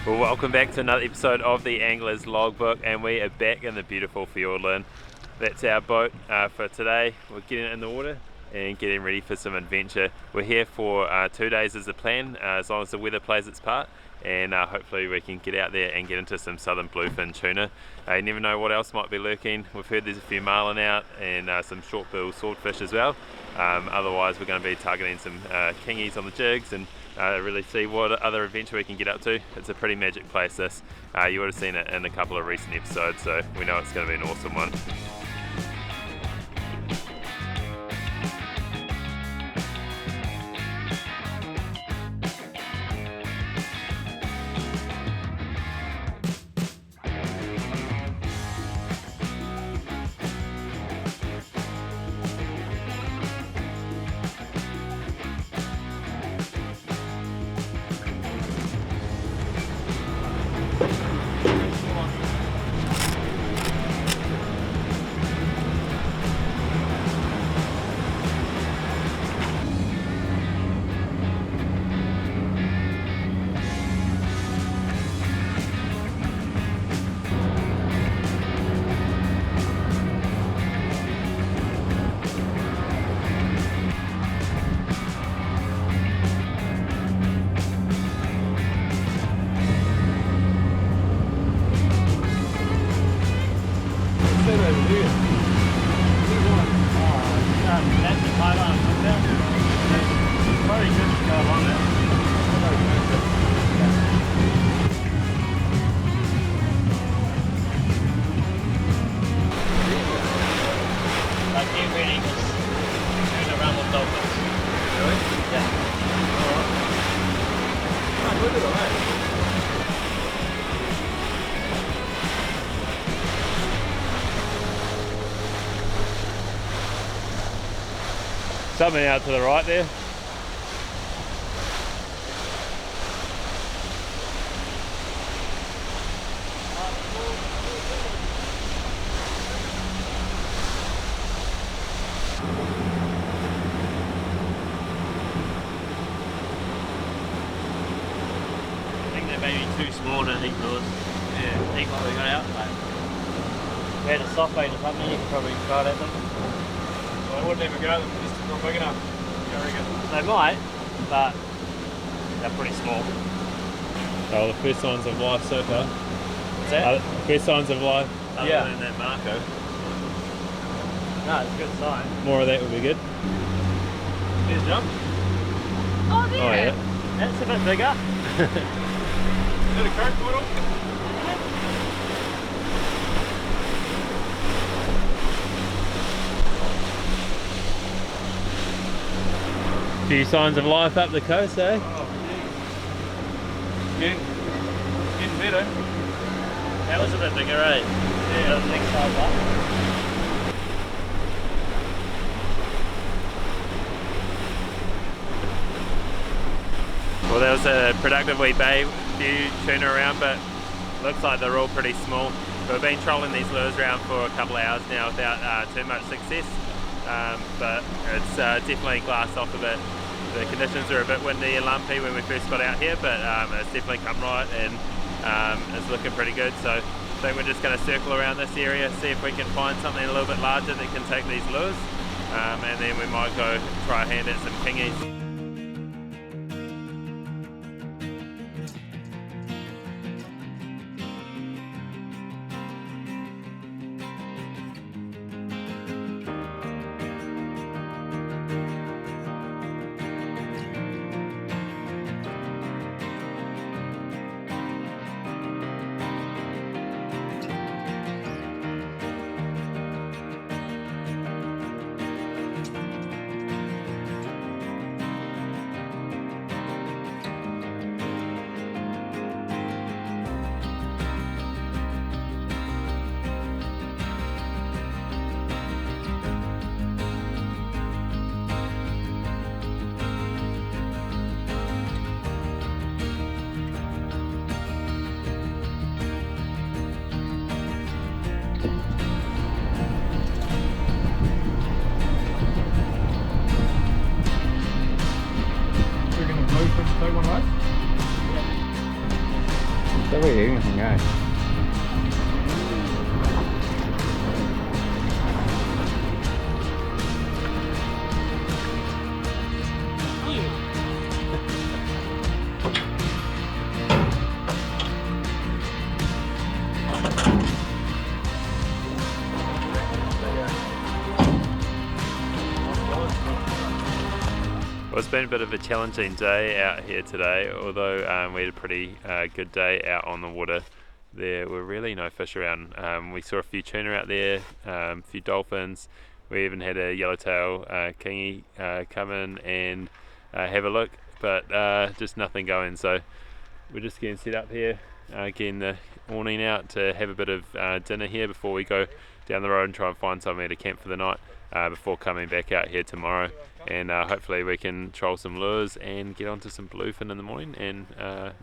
Well, welcome back to another episode of the Angler's Logbook, and we are back in the beautiful Fjordland. That's our boat for today. We're getting it in the water and getting ready for some adventure. We're here for 2 days as the plan, as long as the weather plays its part, and hopefully we can get out there and get into some southern bluefin tuna. You never know what else might be lurking. We've heard there's a few marlin out and some short-billed swordfish as well. Otherwise we're going to be targeting some kingies on the jigs and really see what other adventure we can get up to. It's a pretty magic place, this. You would have seen it in a couple of recent episodes, so we know it's going to be an awesome one. Something out to the right there. I think they may be too small to eat those. Yeah, eat what we got out. Like, we had a soft bait or something, you could probably try it at them. Well, I wouldn't even go, they're just not big enough. They might, but they're pretty small. Oh, the first signs of life so far. What's that? First signs of life. Other than that Marco. No, it's a good sign. More of that would be good. There's jump. Oh, there! Oh yeah. That's a bit bigger. Is that a current portal? Few signs of life up the coast, eh? Oh, geez. Getting better. That was a bit bigger, eh? Yeah. The next size up. Well, there was a productive wee bay, few tuna around, but looks like they're all pretty small. We've been trolling these lures around for a couple of hours now without too much success. But it's definitely glassed off a bit. The conditions were a bit windy and lumpy when we first got out here, but it's definitely come right and it's looking pretty good. So I think we're just going to circle around this area, see if we can find something a little bit larger that can take these lures, and then we might go try a hand at some kingies. Take one right? Well, it's been a bit of a challenging day out here today, although we had a pretty good day out on the water. There were really no fish around. We saw a few tuna out there, a few dolphins. We even had a yellowtail kingy come in and have a look, but just nothing going. So we're just getting set up here, getting the awning out to have a bit of dinner here before we go down the road and try and find somewhere to camp for the night before coming back out here tomorrow. And hopefully we can troll some lures and get onto some bluefin in the morning. And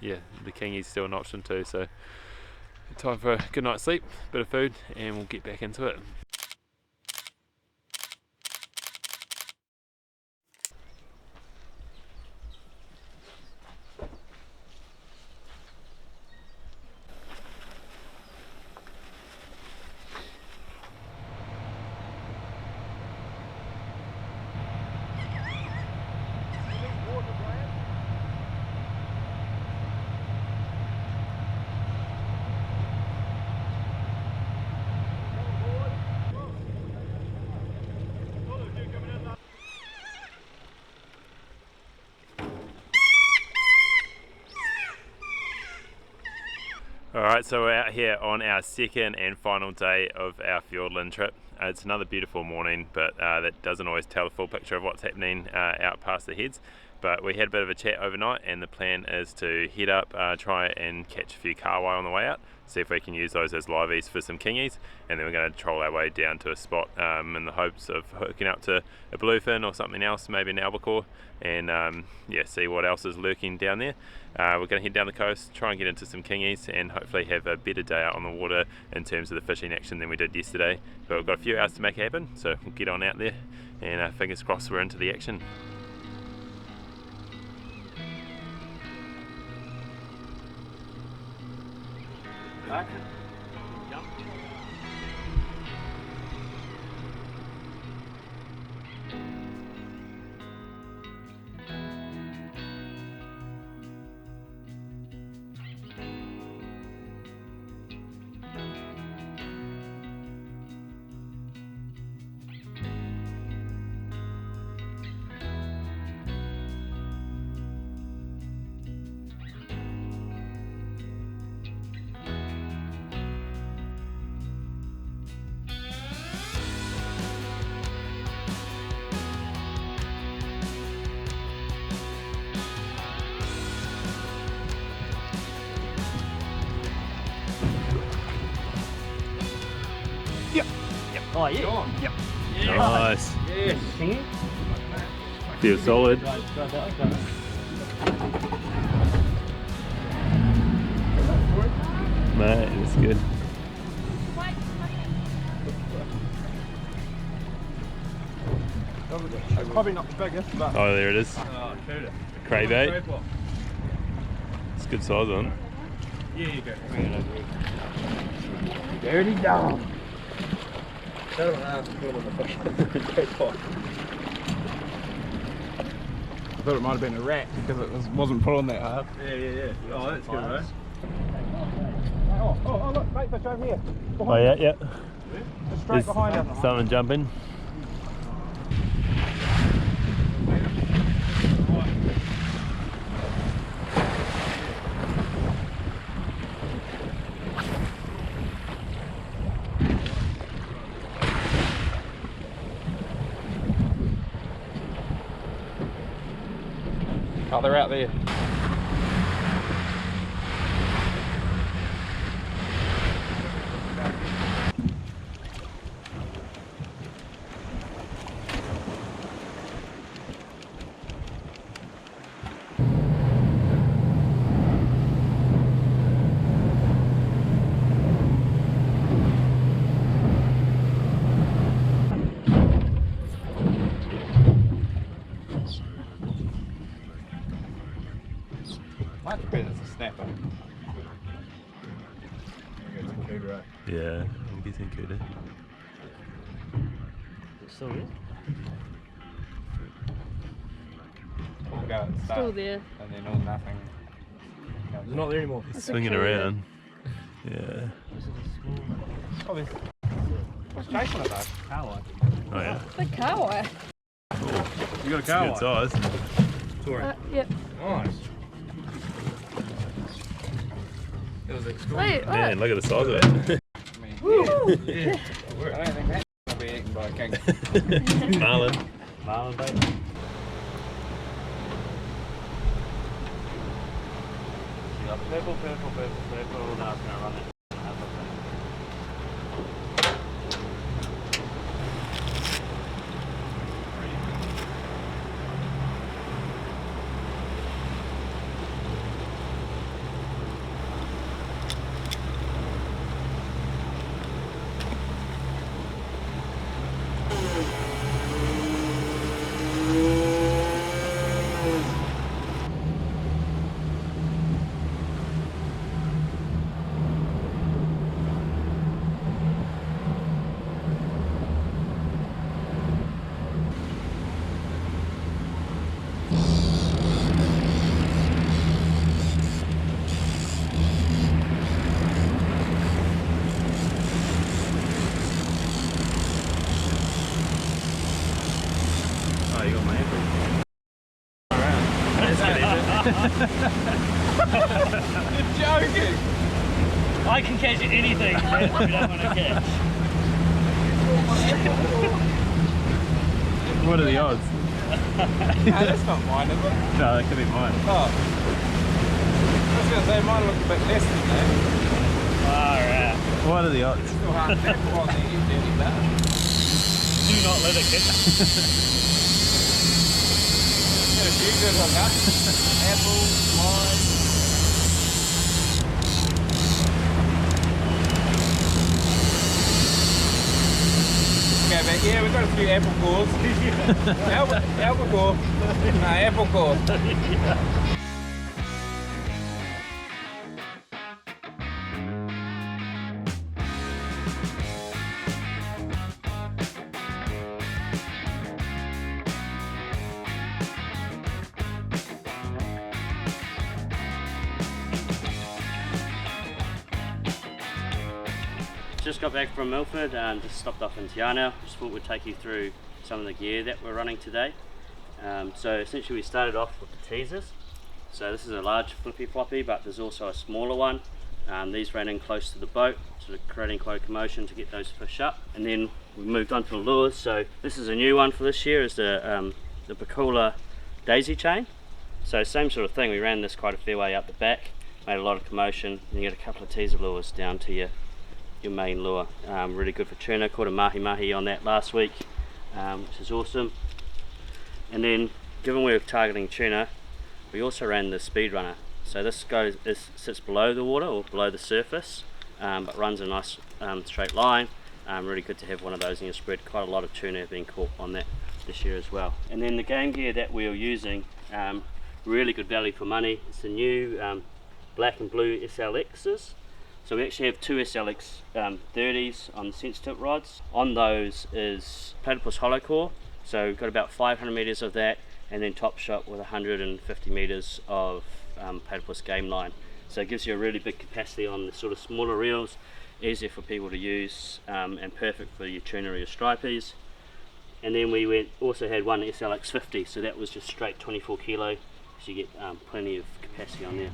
yeah, the kingy's still an option too. So time for a good night's sleep, bit of food, and we'll get back into it. Alright, so we're out here on our second and final day of our Fjordland trip. It's another beautiful morning, but that doesn't always tell the full picture of what's happening out past the heads. But we had a bit of a chat overnight, and the plan is to head up, try and catch a few kahawai on the way out, see if we can use those as liveys for some kingies, and then we're going to troll our way down to a spot in the hopes of hooking up to a bluefin or something else, maybe an albacore, and yeah, see what else is lurking down there. We're going to head down the coast, try and get into some kingies, and hopefully have a better day out on the water in terms of the fishing action than we did yesterday. But we've got a few hours to make it happen, so we'll get on out there, and fingers crossed we're into the action. Back. Jump. Oh yeah. Yep. Yeah. Nice. Yes. Feels solid. Right, Mate, that's good. Probably not the biggest, but Oh, there it is. tuna. Craybait. It's a good size one. Yeah, you go. dirty dog. I thought it might have been a rat because it wasn't pulling that hard. Yeah. Oh, that's good, right? Oh, look, mate, fish over here. Oh, yeah. Just straight behind us. Something jumping. Oh, they're out there. Much better as a snapper. Yeah, I'm guessing could. Still there? We'll go at the start, Still there. and then all nothing. It's not there anymore. It's swinging around. Yeah. Oh, there's... What's chasing it though? Kahawai. Oh yeah. The kahawai. You got a It's good size. for it. Yep. Nice. It was Wait, what? Man, look at the size of it. Yeah. I don't think that will be eaten by a king. Marlin. Marlin bait. You got purple, purple, purple, purple. Now it's going to run it. Oh, you got my apple. You're joking! I can catch anything that we don't want to catch. What are the odds? No, that's not mine, is it? No, that could be mine. Oh. I was going to say mine look a bit less than that. Alright. What are the odds? Still hard to apple on there, you dirty bastard. Do not let it catch. Got a few good on that. Apple, mine. Okay, but yeah, we've got a few apple cores. Apple core. No, apple core. Just got back from Milford and just stopped off in Tiana. Just thought we'd take you through some of the gear that we're running today. So essentially we started off with the teasers. So this is a large flippy floppy, but there's also a smaller one. These ran in close to the boat, sort of creating quite a commotion to get those fish up. And then we moved on to the lures. So this is a new one for this year, is the Okuma daisy chain. So same sort of thing, we ran this quite a fair way up the back, made a lot of commotion, and you get a couple of teaser lures down to your main lure. Really good for tuna. Caught a mahi mahi on that last week, which is awesome. And then given we were targeting tuna, we also ran the speed runner. So this sits below the water or below the surface, but runs a nice straight line. Really good to have one of those in your spread. Quite a lot of tuna have been caught on that this year as well. And then the game gear that we are using, really good value for money. It's the new black and blue SLXs. So we actually have two SLX 30s on the sense tip rods. On those is platypus hollow core. So we've got about 500 meters of that, and then top shot with 150 meters of platypus game line. So it gives you a really big capacity on the sort of smaller reels, easier for people to use, and perfect for your tuna or your stripies. And then we also had one SLX 50, so that was just straight 24 kilo, so you get plenty of capacity on there.